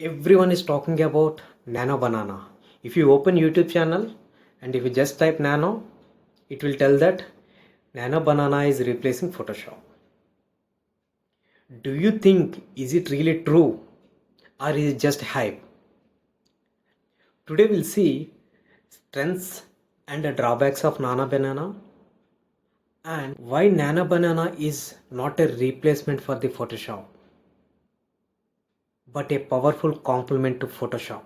Everyone is talking about Nano Banana. If you open YouTube channel and if you just type Nano, it will tell that Nano Banana is replacing Photoshop. Do you think is it really true or is it just hype? Today we'll see strengths and the drawbacks of Nano Banana and why Nano Banana is not a replacement for the Photoshop but a powerful complement to Photoshop.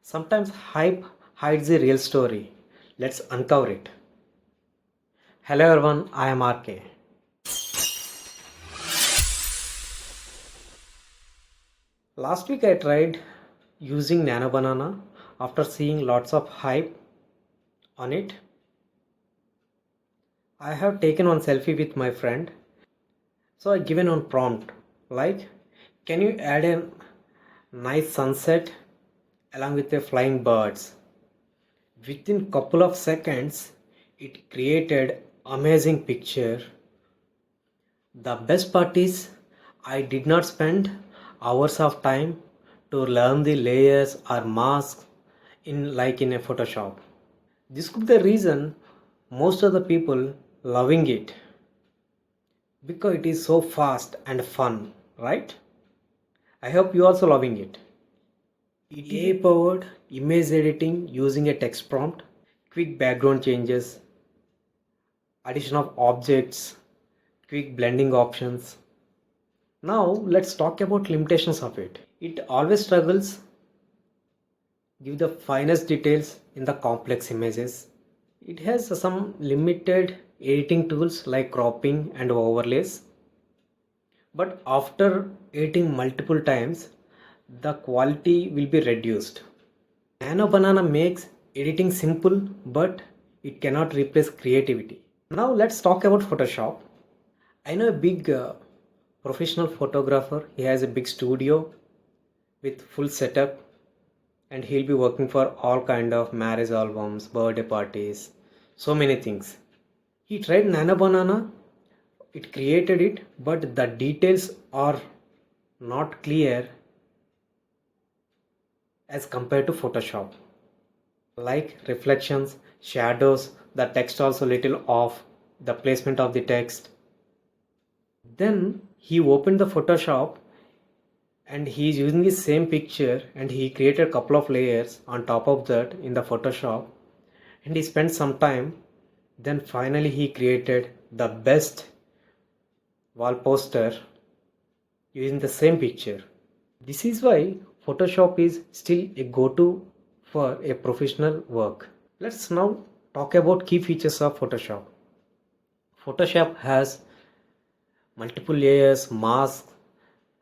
Sometimes hype hides the real story. Let's uncover it. Hello everyone, I am RK. Last week I tried using Nano Banana after seeing lots of hype on it. I have taken one selfie with my friend. So I given one prompt like, can you add a nice sunset along with the flying birds? Within couple of seconds it created amazing picture. The best part is I did not spend hours of time to learn the layers or masks in a Photoshop. This could be the reason most of the people loving it because it is so fast and fun, right? I hope you also loving it. It is AI-powered image editing using a text prompt, quick background changes, addition of objects, quick blending options. Now let's talk about limitations of it. It always struggles give the finest details in the complex images. It has some limited editing tools like cropping and overlays. But after editing multiple times, the quality will be reduced. Nano Banana makes editing simple, but it cannot replace creativity. Now let's talk about Photoshop. I know a big professional photographer. He has a big studio with full setup and he'll be working for all kind of marriage albums, birthday parties, so many things. He tried Nano Banana, it created it, but the details are not clear as compared to Photoshop. Like reflections, shadows, the text also little off, the placement of the text. Then he opened the Photoshop and he is using the same picture and he created a couple of layers on top of that in the Photoshop and he spent some time. Then finally he created the best wall poster using the same picture. This is why Photoshop is still a go-to for a professional work. Let's now talk about key features of Photoshop. Photoshop has multiple layers, masks,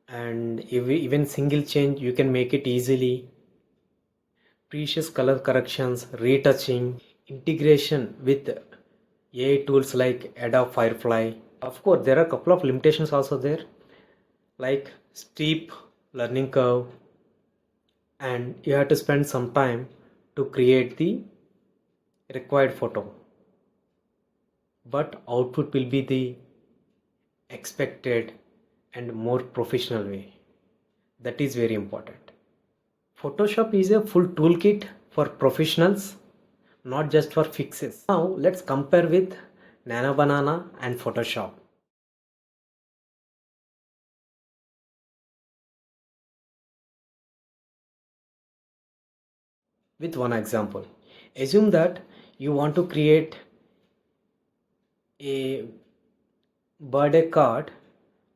and even single change you can make it easily. Precious color corrections, retouching, integration with AI tools like Adobe Firefly. Of course, there are a couple of limitations also there, like steep learning curve, and you have to spend some time to create the required photo. But output will be the expected and more professional way. That is very important. Photoshop is a full toolkit for professionals, not just for fixes. Now let's compare with Nano Banana and Photoshop. With one example, assume that you want to create a birthday card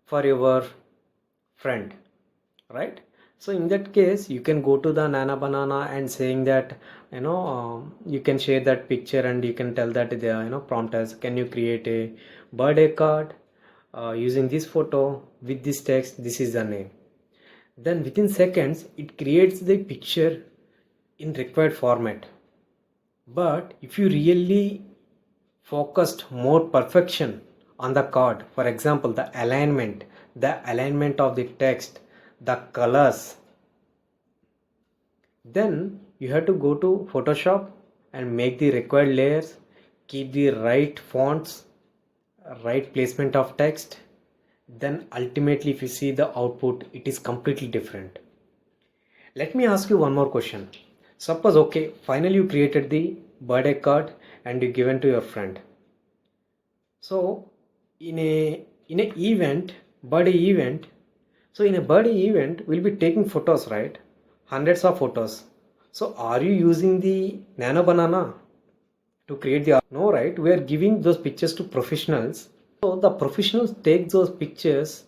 for your friend, right? So in that case you can go to the Nano Banana and saying that you can share that picture and you can tell that the prompt as, can you create a birthday card using this photo with this text, this is the name. Then within seconds it creates the picture in required format. But if you really focused more perfection on the card, for example the alignment of the text, the colors, then you have to go to Photoshop and make the required layers, keep the right fonts, right placement of text. Then ultimately if you see the output, it is completely different. Let me ask you one more question. Suppose, okay, finally you created the birthday card and you given to your friend. So in a event, birthday event, so in a birthday event, we'll be taking photos, right? Hundreds of photos. So are you using the Nano Banana to create the art? No, right? We are giving those pictures to professionals. So the professionals take those pictures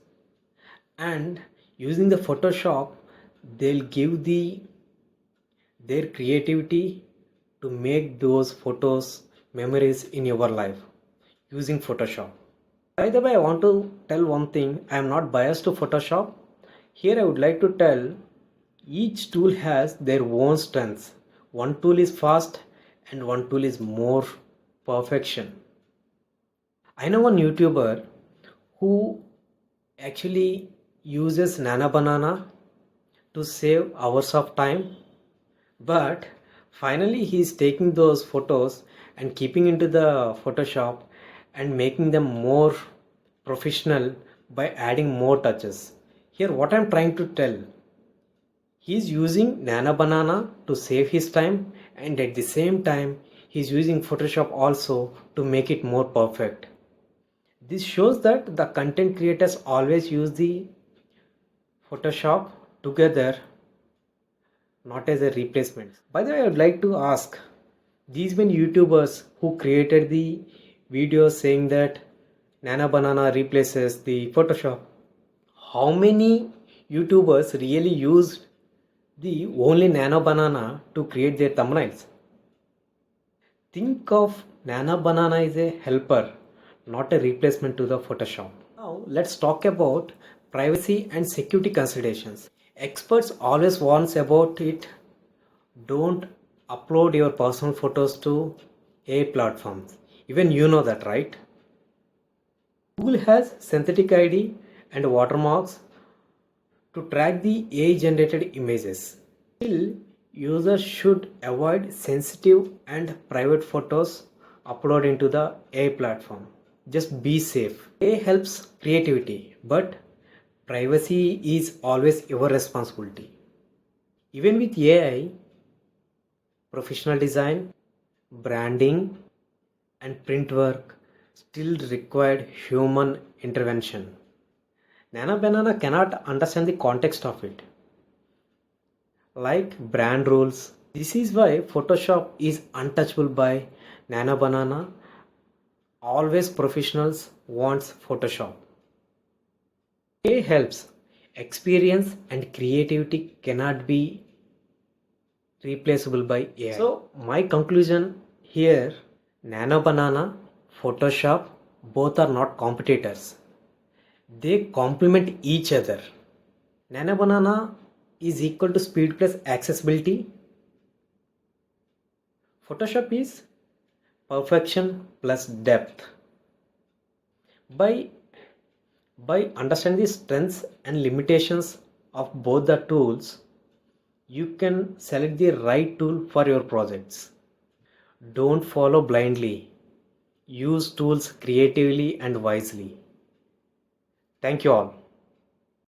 and using the Photoshop, they'll give their creativity to make those photos memories in your life using Photoshop. By the way, I want to tell one thing. I am not biased to Photoshop. Here I would like to tell each tool has their own strengths. One tool is fast and one tool is more perfection. I know one YouTuber who actually uses Nano Banana to save hours of time, but finally he is taking those photos and keeping into the Photoshop and making them more professional by adding more touches. Here what I'm trying to tell, he's using Nano Banana to save his time, and at the same time he's using Photoshop also to make it more perfect. This shows that the content creators always use the Photoshop together, not as a replacement. By the way, I would like to ask these many YouTubers who created the videos saying that Nano Banana replaces the Photoshop, how many YouTubers really used the only Nano Banana to create their thumbnails? Think of Nano Banana as a helper, not a replacement to the Photoshop. Now let's talk about privacy and security considerations. Experts always warn about it. Don't upload your personal photos to AI platforms. Even you know that, right? Google has synthetic ID and watermarks to track the AI generated images. Still, users should avoid sensitive and private photos uploaded into the AI platform. Just be safe. AI helps creativity, but privacy is always your responsibility. Even with AI, professional design, branding, and print work still required human intervention. Nano Banana cannot understand the context of it, like brand rules. This is why Photoshop is untouchable by Nano Banana. Always professionals wants Photoshop. AI helps. Experience and creativity cannot be replaceable by AI. So my conclusion here, Nano Banana, Photoshop, both are not competitors. They complement each other. Nano Banana is equal to speed plus accessibility. Photoshop is perfection plus depth. By understanding the strengths and limitations of both the tools, you can select the right tool for your projects. Don't follow blindly. Use tools creatively and wisely. Thank you all.